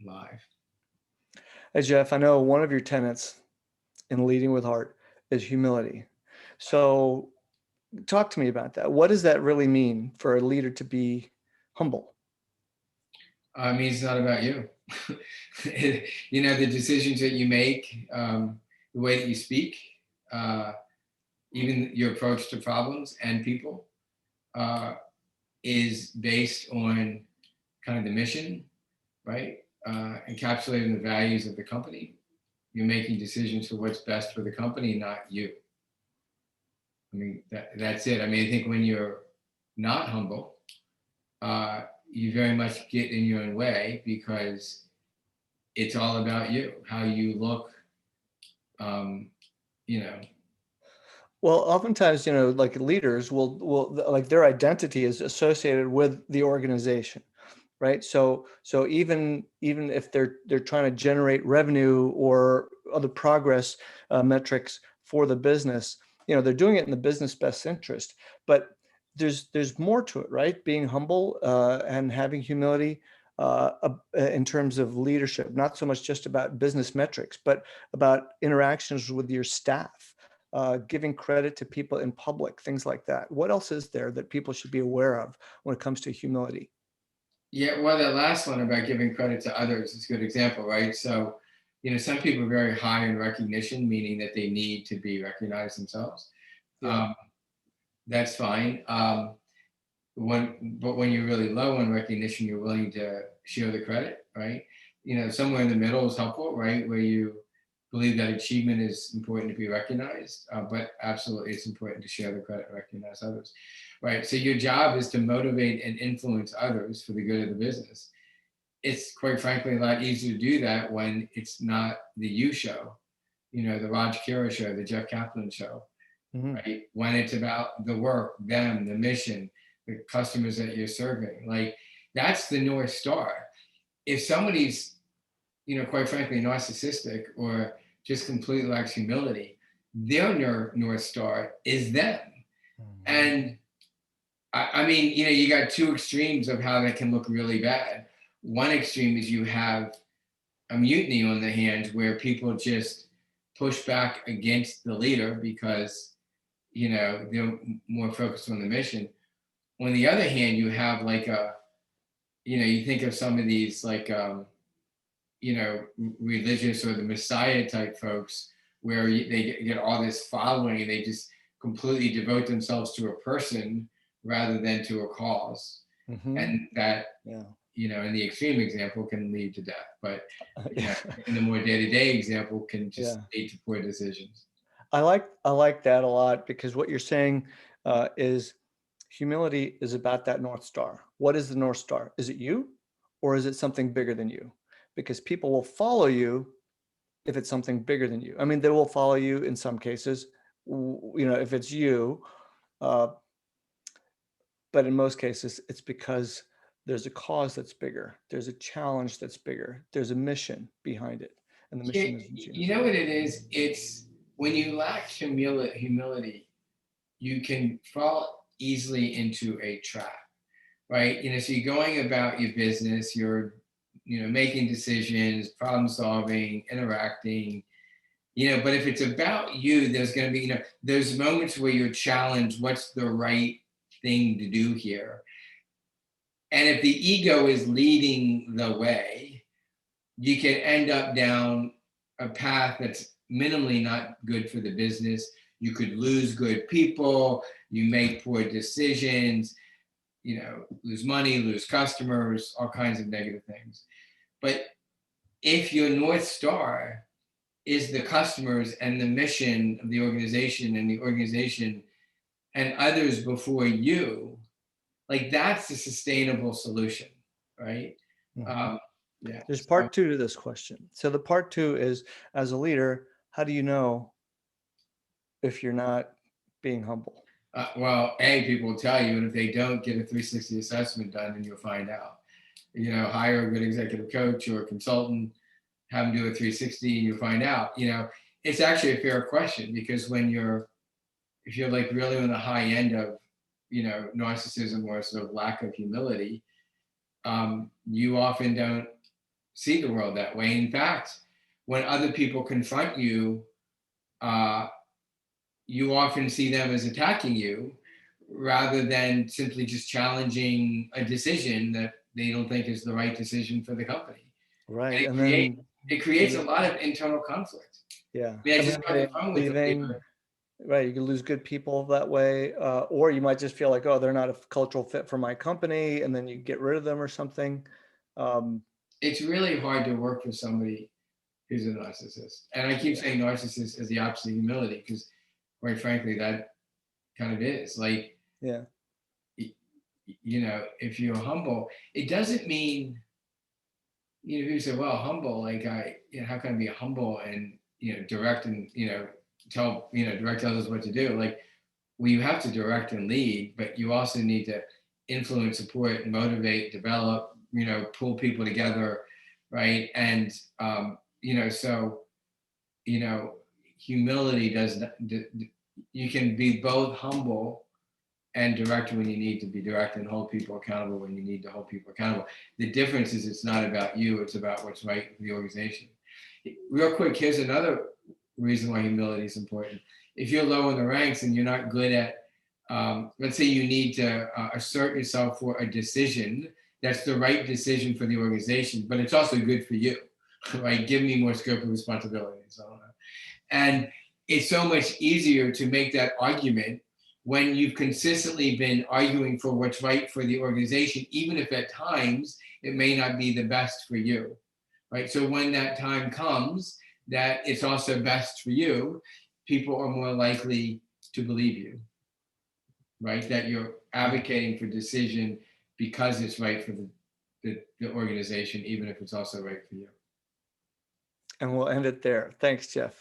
live. Hey, Jeff, I know one of your tenets in leading with heart is humility. So talk to me about that. What does that really mean for a leader to be humble? I mean, it's not about you. The decisions that you make, the way that you speak, uh, even your approach to problems and people, uh, is based on kind of the mission, right? Encapsulating the values of the company. You're making decisions for what's best for the company, not you. I mean, that's it. I mean, I think when you're not humble, you very much get in your own way because it's all about you, how you look, um, you know. Well, oftentimes, like leaders will like their identity is associated with the organization, right? So even if they're trying to generate revenue or other progress metrics for the business, they're doing it in the business best interest. But there's more to it, right? Being humble and having humility in terms of leadership, not so much just about business metrics, but about interactions with your staff, giving credit to people in public, things like that. What else is there that people should be aware of when it comes to humility? Yeah, well, that last one about giving credit to others is a good example, right? So, some people are very high in recognition, meaning that they need to be recognized themselves. Yeah. Um, that's fine. But when you're really low on recognition, you're willing to share the credit, right? Somewhere in the middle is helpful, right? Where you believe that achievement is important to be recognized, but absolutely it's important to share the credit and recognize others, right? So your job is to motivate and influence others for the good of the business. It's quite frankly a lot easier to do that when it's not the you show, the Raj Kira show, the Jeff Kaplan show, Hmm. right? When it's about the work, them, the mission, the customers that you're serving. Like that's the North Star. If somebody's, quite frankly, narcissistic or just completely lacks humility, their North Star is them. And I mean, you got two extremes of how that can look really bad. One extreme is you have a mutiny on the hands where people just push back against the leader because, they're more focused on the mission. On the other hand, you have like you think of some of these like, religious or the Messiah type folks where they get all this following and they just completely devote themselves to a person rather than to a cause. Hmm. And that, Yeah. in the extreme example can lead to death. But, Yeah. in the more day-to-day example can just Yeah. lead to poor decisions. I like that a lot because what you're saying is humility is about that North Star. What is the North Star? Is it you or is it something bigger than you? Because people will follow you if it's something bigger than you. I mean, they will follow you in some cases, if it's you, uh, but in most cases, it's because there's a cause that's bigger. There's a challenge that's bigger. There's a mission behind it. And the Yeah, mission isn't you. you know what it is? It's when you lack humility, you can fall easily into a trap, right? So you're going about your business, you're, making decisions, problem solving, interacting, but if it's about you, there's going to be, there's moments where you're challenged, what's the right thing to do here? And if the ego is leading the way, you can end up down a path that's minimally not good for the business. You could lose good people, you make poor decisions, lose money, lose customers, all kinds of negative things. But if your North Star is the customers and the mission of the organization and the organization and others before you, like that's the sustainable solution, right? Mhm. Um, yeah. There's So, part two to this question. So the part two is, as a leader, how do you know if you're not being humble? well, people will tell you, and if they don't, get a 360 assessment done, and you'll find out. Hire a good executive coach or a consultant, have them do a 360, and you'll find out. It's actually a fair question because if you're like really on the high end of, narcissism or sort of lack of humility, you often don't see the world that way. In fact, when other people confront you, uh, you often see them as attacking you rather than simply just challenging a decision that they don't think is the right decision for the company. And Right. it And create then, it creates and a lot of internal conflict. yeah, I mean, I and just then got they the phone with a leaving, leader. right. You can lose good people that way. Or you might just feel like, oh, they're not a cultural fit for my company. And then you get rid of them or something. Um, It's really hard to work for somebody who's a narcissist. And I keep yeah. saying narcissist is the opposite of humility because, quite frankly, that kind of is. Like, Yeah. if you're humble, it doesn't mean, people say, well, humble, like how can I be humble and, direct and, direct others what to do? Like, well, you have to direct and lead, but you also need to influence, support, motivate, develop, pull people together, right? And, so, you know, humility does not, you can be both humble and direct when you need to be direct and hold people accountable when you need to hold people accountable. The difference is it's not about you, it's about what's right for the organization. Real quick, here's another reason why humility is important. If you're low in the ranks and you're not good at, let's say you need to assert yourself for a decision that's the right decision for the organization, but it's also good for you, right? Give me more scope of responsibility and so on. And it's so much easier to make that argument when you've consistently been arguing for what's right for the organization, even if at times it may not be the best for you, right? So when that time comes that it's also best for you, people are more likely to believe you, right? That you're advocating for decision because it's right for the organization, even if it's also right for you. And we'll end it there. Thanks, Jeff.